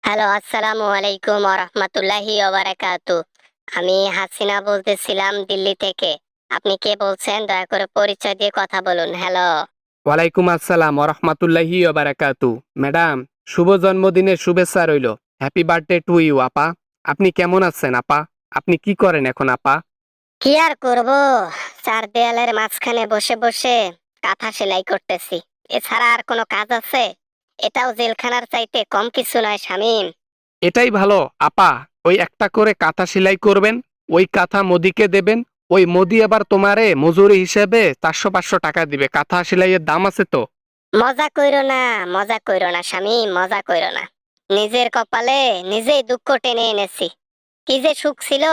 Hello, আসসালামু আলাইকুম ওয়া রাহমাতুল্লাহি ওয়া বারাকাতু। আমি হাসিনা বলতেছিলাম দিল্লি থেকে। আপনি কে বলছেন? দয়া করে পরিচয় দিয়ে কথা বলুন। হ্যালো। ওয়ালাইকুম আসসালাম ওরহমাতুল্লাহি ওবারাকাতু। ম্যাডাম, শুভ জন্মদিনের শুভেচ্ছা রইল। হ্যাপি বার্থডে টু ইউ আপা। আপনি কেমন আছেন আপা? আপনি কি করেন এখন আপা? কি আর করব? চার দেয়ালের মাঝখানে বসে বসে কাঁথা সেলাই করতেছি। এছাড়া আর কোনো কাজ আছে? এটাও জেলখানার চাইতে কম কিছু নয় শামীম। এটাই ভালো আপা। ওই একটা করে কাঁথা সেলাই করবেন, ওই কাঁথা মোদিকে দেবেন, ওই মোদি আবার তোমারে মজুরি হিসেবে 400-500 টাকা দিবে। কাঁথা সেলাইয়ের দাম আছে তো। মজা কইরো না, মজা কইরো না শামীম, মজা কইরো না। নিজের কপালে নিজেই দুঃখ টেনে এনেছি। কি যে সুখ ছিল,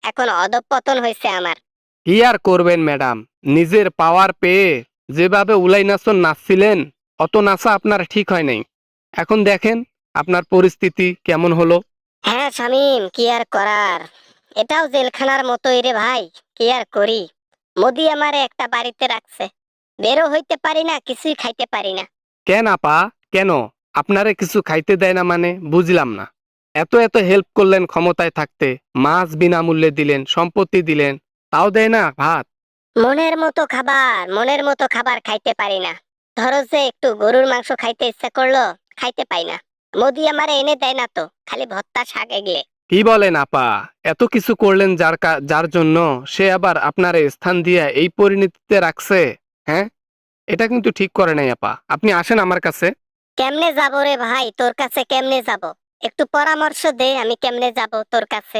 এখন অধঃপতন হয়েছে আমার। কি আর করবেন ম্যাডাম, নিজের পাওয়ার পেয়ে যেভাবে উলাই নাচন নাচছিলেন, অত নাচা আপনার ঠিক হয় নাই। এখন দেখেন আপনার পরিস্থিতি কেমন হলো। হ্যাঁ শামীম, কি আর করার। এটাও জেলখানার মতোই রে ভাই। কি আর করি। মোদি আমারে একটা বাড়িতে রাখছে। বেরো হইতে পারি না, কিছুই খাইতে পারি না। কেন আপা, কেন? আপনারে কিছু খাইতে দেয় না মানে বুঝলাম না। এত এত হেল্প করলেন ক্ষমতায় থাকতে, মাছ বিনামূল্যে দিলেন, সম্পত্তি দিলেন, তাও দেয় না ভাত? মনের মতো খাবার খাইতে পারি না। ধরো যে একটু গরুর মাংস খাইতে ইচ্ছা করলো, খাইতে পাই না। মোদি আমারে এনে দেয় না তো, খালি ভর্তা শাক এগলে। কি বলেন আপা? এত কিছু করলেন যার জন্য সে আবার আপনার স্থান দিয়ে এই পরিণতিতে রাখছে? হ্যাঁ, এটা কিন্তু ঠিক করে নাই আপা। আপনি আসেন আমার কাছে। কেমনে যাব রে ভাই তোর কাছে, কেমনে যাব? একটু পরামর্শ দে, আমি কেমনে যাব তোর কাছে?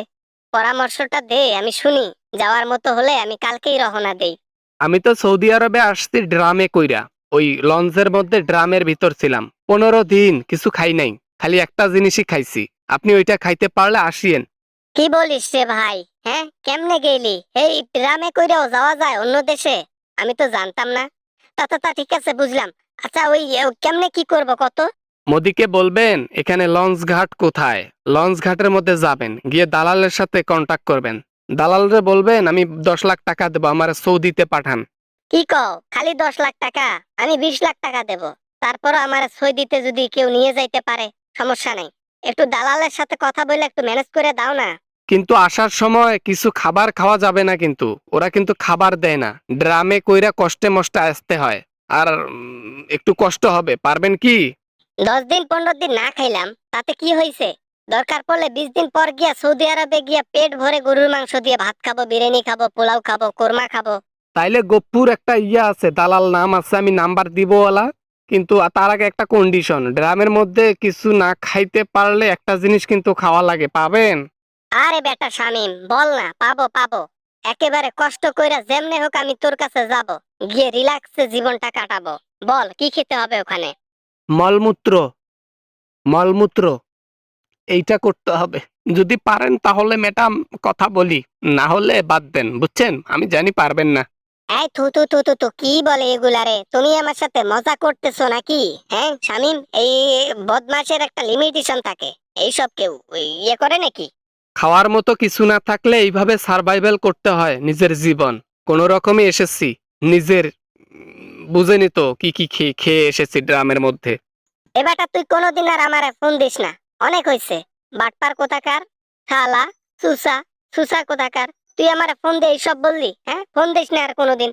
পরামর্শটা দে, আমি শুনি। যাওয়ার মতো হলে আমি কালকেই রওনা দেই। আমি তো সৌদি আরবে আসছি ড্রামে কইরা। ওই লঞ্চের মধ্যে ড্রামের ভিতর ছিলাম 15 দিন, কিছু খাই নাই। খালি একটা জিনিসই খাইছি। আপনি ওইটা খাইতে পারলে আসিয়েন। কি বলিস রে ভাই? হ্যাঁ, কেমনে গেলি? এই ট্রামে কইরাও যাওয়া যায় অন্য দেশে? আমি তো জানতাম না। তা ঠিক আছে, বুঝলাম। আচ্ছা, ওই কেমনে কি করব কত? মোদিকে বলবেন এখানে লঞ্চ ঘাট কোথায়, লঞ্চ ঘাটের মধ্যে যাবেন, গিয়ে দালালের সাথে কন্টাক্ট করবেন। দালালরে বলবেন আমি 10 লাখ টাকা দেবো, আমার সৌদিতে পাঠান। কি কও? খালি 10 লাখ টাকা? আমি 20 লাখ টাকা দেব। তারপরও আমার সই দিতে যদি কেউ নিয়ে যাইতে পারে, সমস্যা নাই। একটু দালালের সাথে কথা বলে একটু ম্যানেজ করে দাও না। কিন্তু আসার সময় কিছু খাবার খাওয়া যাবে না কিন্তু। ওরা কিন্তু খাবার দেয় না। ড্রামে কইরা কষ্টে মষ্টে আসতে হয়। আর একটু কষ্ট হবে, পারবেন কি? 10 দিন 15 দিন না খাইলাম, তাতে কি হয়েছে? দরকার পড়লে 20 দিন পর গিয়া সৌদি আরবে গিয়া পেট ভরে গরুর মাংস দিয়ে ভাত খাবো, বিরিয়ানি খাবো, পোলাও খাবো, কোরমা খাবো। তাইলে গফুর একটা ইয়া আছে, দালাল নাম আছে, আমি নাম্বার দিব ওলা। কিন্তু তার আগে একটা কন্ডিশন, ড্রামের মধ্যে কিছু না খাইতে পারলে একটা জিনিস কিন্তু খাওয়া লাগে, পাবেন? আরে বেটা শামিম, বল না, পাবো পাবো। একেবারে কষ্ট কইরা যেমনে হোক আমি তোর কাছে যাব। গিয়ে রিল্যাক্সে জীবনটা কাটাবো। বল কি খেতে হবে ওখানে? মলমূত্র, মলমূত্র এইটা করতে হবে। যদি পারেন তাহলে ম্যাডাম কথা বলি, না হলে বাদ দেন, বুঝছেন? আমি জানি পারবেন না। এই থু থু থু থু থু, কি বলে এগুলারে? তুমি আমার সাথে মজা করতেছো নাকি? হ্যাঁ শামিম, এই বদমাশের একটা লিমিটেশন থাকে। এইসব কেউ ইয়ে করে নাকি? খাওয়ার মতো কিছু না থাকলে এইভাবে সারভাইভাল করতে হয় নিজের জীবন। কোনো রকমই এসেছি, নিজের বুঝেনি তো কি কি খেয়ে খেয়ে এসেছি ড্রামের মধ্যে। এবারটা তুই কোনোদিন আর আমারে ফোন দিস না। অনেক হইছে। বাটপার কোথাকার, শালা, সুসা, সুসা কোথাকার। তুই আমারে ফোন দিয়ে এইসব বললি? হ্যাঁ, ফোন দিস না আর কোনোদিন।